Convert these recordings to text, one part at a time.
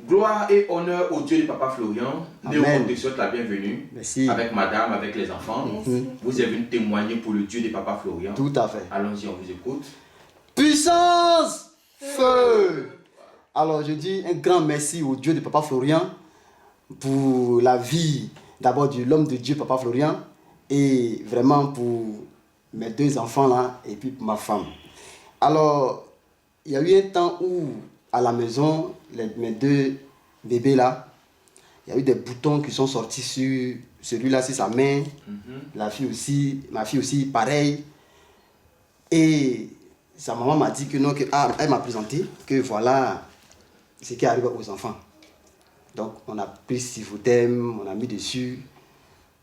Gloire et honneur au Dieu de Papa Florian. Néo te souhaite la bienvenue. Merci. Avec madame, avec les enfants. Vous êtes venu témoigner pour le Dieu de Papa Florian. Tout à fait. Allons-y, on vous écoute. Puissance, feu. Alors je dis un grand merci au Dieu de Papa Florian pour la vie d'abord de l'homme de Dieu Papa Florian et vraiment pour mes 2 enfants là et puis pour ma femme. Alors il y a eu un temps où à la maison mes 2 bébés là, il y a eu des boutons qui sont sortis sur celui-là, sur sa main, la fille aussi, ma fille aussi pareil. Et sa maman m'a dit que non, elle m'a présenté que voilà ce qui arrive aux enfants. Donc on a pris Sivotème, on a mis dessus.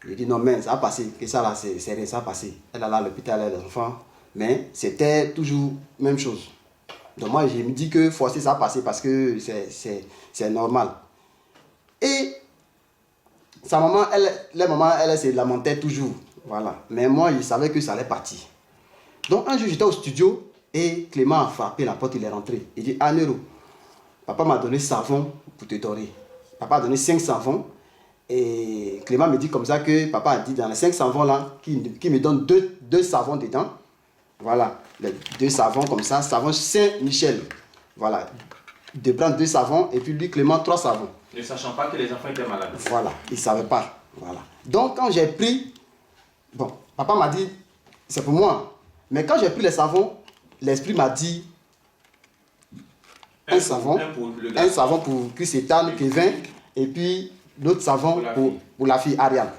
J'ai dit non mais ça va passer, que ça là c'est rien, ça va passer. Elle est là à l'hôpital, elle a les enfants. Mais c'était toujours la même chose. Donc moi je me dis que forcer ça va passer parce que c'est normal. Et sa maman, elle se lamentait toujours. Voilà. Mais moi je savais que ça allait partir. Donc un jour j'étais au studio et Clément a frappé la porte, il est rentré. Il dit, ah Nero, papa m'a donné savon pour te dorer. Papa a donné 5 savons. Et Clément me dit comme ça que papa a dit dans les 5 savons là, qu'il me donne 2 savons dedans. Voilà, les 2 savons comme ça, savon Saint-Michel. Voilà, de prendre 2 savons et puis lui Clément 3 savons. Ne sachant pas que les enfants étaient malades. Voilà, il ne savait pas. Voilà. Donc quand j'ai pris, bon, papa m'a dit, c'est pour moi. Mais quand j'ai pris les savons, l'esprit m'a dit, un savon pour Christane, Kevin, et puis l'autre savon pour la fille Ariane.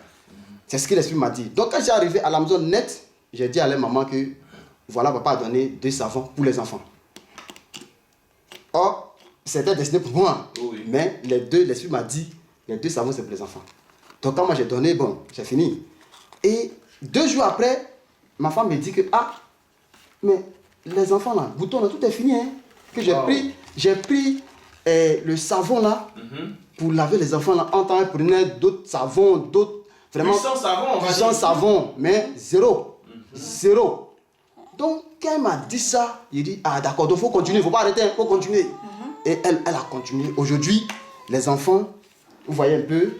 C'est ce que l'esprit m'a dit. Donc quand j'ai arrivé à la maison net, j'ai dit à la maman que voilà, papa a donné 2 savons pour les enfants. Or, c'était destiné pour moi. Oui. Mais l'esprit m'a dit, les 2 savons c'est pour les enfants. Donc quand moi j'ai donné, bon, c'est fini. Et 2 jours après, ma femme me dit que, mais les enfants là, boutons là, tout est fini. Hein, que j'ai pris le savon là pour laver les enfants là. En temps, elle prenait d'autres savons, d'autres. Vraiment. Puissant savon, mais zéro. Zéro. Donc, quand elle m'a dit ça, il dit, d'accord, donc il faut continuer, il ne faut pas arrêter, il faut continuer. Et elle a continué. Aujourd'hui, les enfants, vous voyez un peu.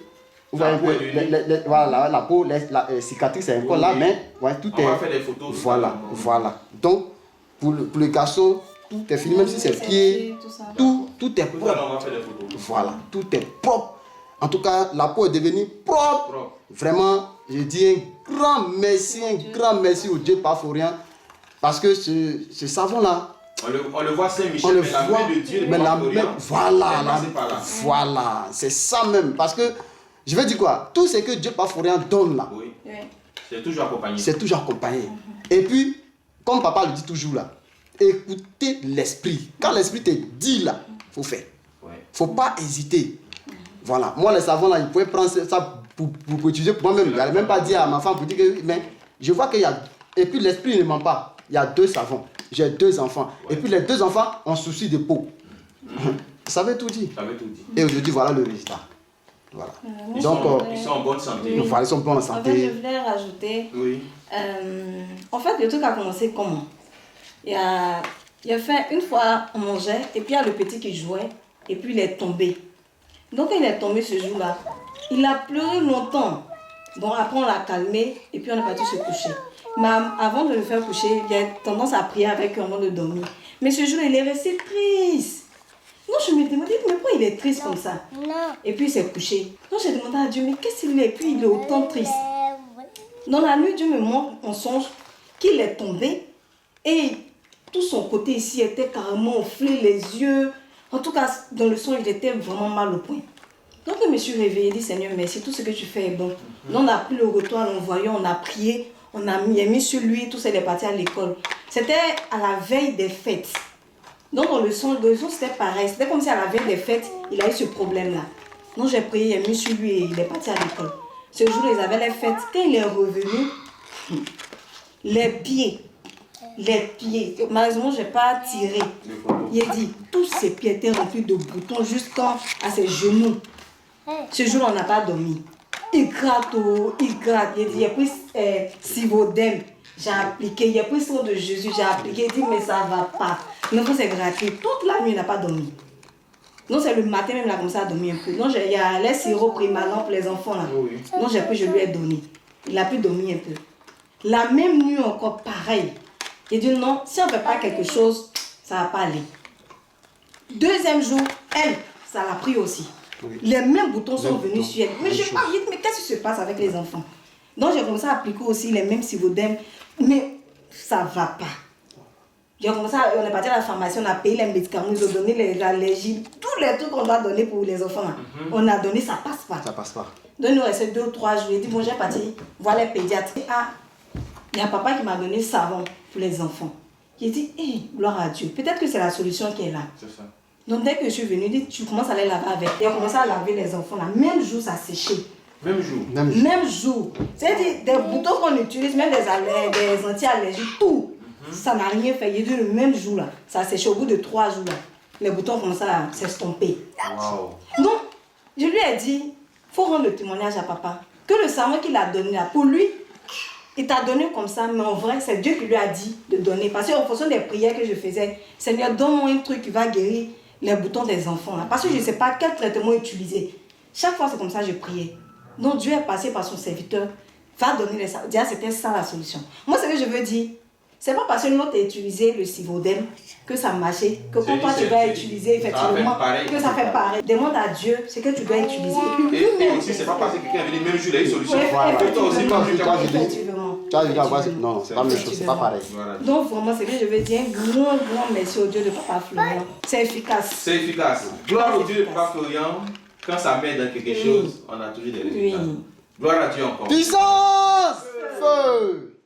Vous voyez un peu, voilà, la peau, la cicatrice est encore là, mais ouais, tout est. On va faire des photos. Voilà. Donc, pour le garçon, tout est fini, même si c'est pieds, tout est propre. On va faire des photos. Voilà, tout est propre. En tout cas, la peau est devenue propre. Vraiment, je dis un grand merci au Dieu Papa Florian. Parce que ce savon-là, on le voit Saint-Michel, mais la main de Dieu, voilà, c'est ça même. Parce que, je veux dire quoi, tout ce que Dieu Papa Florian donne là, oui. C'est toujours accompagné. C'est toujours accompagné. Et puis, comme papa le dit toujours là, écoutez l'esprit. Quand l'esprit te dit là, il faut faire. Il ne faut pas hésiter. Voilà. Moi, les savons là, il pouvait prendre ça pour utiliser pour moi-même. Il n'allait même pas dire à ma femme pour dire que, mais je vois qu'il y a. Et puis l'esprit ne ment pas. Il y a 2 savons. J'ai 2 enfants. Et puis les 2 enfants ont souci de peau. Ça veut tout dire. Et aujourd'hui, voilà le résultat. Voilà. Ils sont en bonne santé. Oui. Ils sont en bonne santé. En fait, je voulais rajouter. Oui. En fait, le truc a commencé comment? Il a fait une fois, on mangeait, et puis il y a le petit qui jouait, et puis il est tombé. Donc, quand il est tombé ce jour-là, il a pleuré longtemps. Bon, après, on l'a calmé, et puis on est parti se coucher. Mais avant de le faire coucher, il a tendance à prier avec eux avant de dormir. Mais ce jour, il est resté triste. Non, je me demandais, mais pourquoi il est triste comme ça? Et puis il s'est couché. Donc j'ai demandé à Dieu, mais qu'est-ce qu'il est? Et puis il est autant triste. Dans la nuit, Dieu me montre en songe qu'il est tombé et tout son côté ici était carrément enflé, les yeux. En tout cas, dans le songe, il était vraiment mal au point. Donc je me suis réveillée et dit, Seigneur, merci, tout ce que tu fais est bon. Donc on a pris le retour à l'envoyant, on a prié, on a mis sur lui, tout ça, il est parti à l'école. C'était à la veille des fêtes. Donc dans le son c'était pareil. C'était comme si à la veille des fêtes, il a eu ce problème-là. Donc j'ai prié, j'ai mis sur lui et il est parti à l'école. Ce jour, ils avaient les fêtes. Quand il est revenu, les pieds, malheureusement, je n'ai pas tiré. Il a dit, tous ses pieds étaient remplis de boutons jusqu'à ses genoux. Ce jour, on n'a pas dormi. Il gratte. Il a dit, il a pris Sivotème. J'ai appliqué, il a pris son de Jésus, j'ai appliqué, il dit mais ça ne va pas. L'enfant s'est gratté. Toute la nuit, il n'a pas dormi. Donc c'est le matin même, il a commencé à dormir un peu. Donc il y a les sirops Primalan pour les enfants là. Oui. Donc je lui ai donné. Il a pu dormir un peu. La même nuit encore, pareil. J'ai dit non, si on ne fait pas quelque chose, ça ne va pas aller. Deuxième jour, elle, ça l'a pris aussi. Oui. Les mêmes boutons sont venus boutons. sur elle. Mais je Même pas dit, mais qu'est-ce qui se passe avec les enfants? Donc j'ai commencé à appliquer aussi les mêmes Sivodem. Mais ça ne va pas. J'ai commencé on est parti à la pharmacie, on a payé les médicaments, ils ont donné les allergies, tous les trucs qu'on doit donner pour les enfants. Là. On a donné, ça passe pas. Ça passe pas. Donc il nous restait 2 ou 3 jours. J'ai dit, bon, j'ai parti voir les pédiatres. Ah, il y a un papa qui m'a donné le savon pour les enfants. J'ai dit, hé, gloire à Dieu, peut-être que c'est la solution qui est là. C'est ça. Donc dès que je suis venue, il dit, tu commences à les laver avec. Et on commence à laver les enfants là. Même jour, ça séchait. Même jour. Même jour. C'est-à-dire des boutons qu'on utilise, même des anti-allergiques, tout. Ça n'a rien fait. Il dit le même jour là. Ça séchait au bout de 3 jours là. Les boutons commencent à s'estomper. Wow. Donc, je lui ai dit, il faut rendre le témoignage à papa. Que le savon qu'il a donné là, pour lui, il t'a donné comme ça, mais en vrai, c'est Dieu qui lui a dit de donner. Parce qu'en fonction des prières que je faisais, Seigneur, donne-moi un truc qui va guérir les boutons des enfants. Là. Parce que je ne sais pas quel traitement utiliser. Chaque fois, c'est comme ça que je priais. Donc, Dieu est passé par son serviteur, va donner les savons. Déjà, c'était ça la solution. Moi, ce que je veux dire, c'est pas parce que l'autre a utilisé le Sivodem que ça marchait, que quand toi tu vas utiliser effectivement, que ça fait pareil. Demande à Dieu ce que tu dois utiliser. Et aussi, c'est pas parce que quelqu'un vient même jour, il a une solution. Voilà. Et toi aussi, Toi aussi, toi, je dis, Effectivement. tu as dit, non, c'est pas la même chose, c'est pas pareil. Voilà. Donc vraiment, c'est que je veux dire un grand merci au Dieu de Papa Florian. C'est efficace. C'est efficace. Gloire au Dieu de Papa Florian. Quand ça met dans quelque chose, on a toujours des résultats. Oui. Gloire à Dieu encore. Puissance! Feu!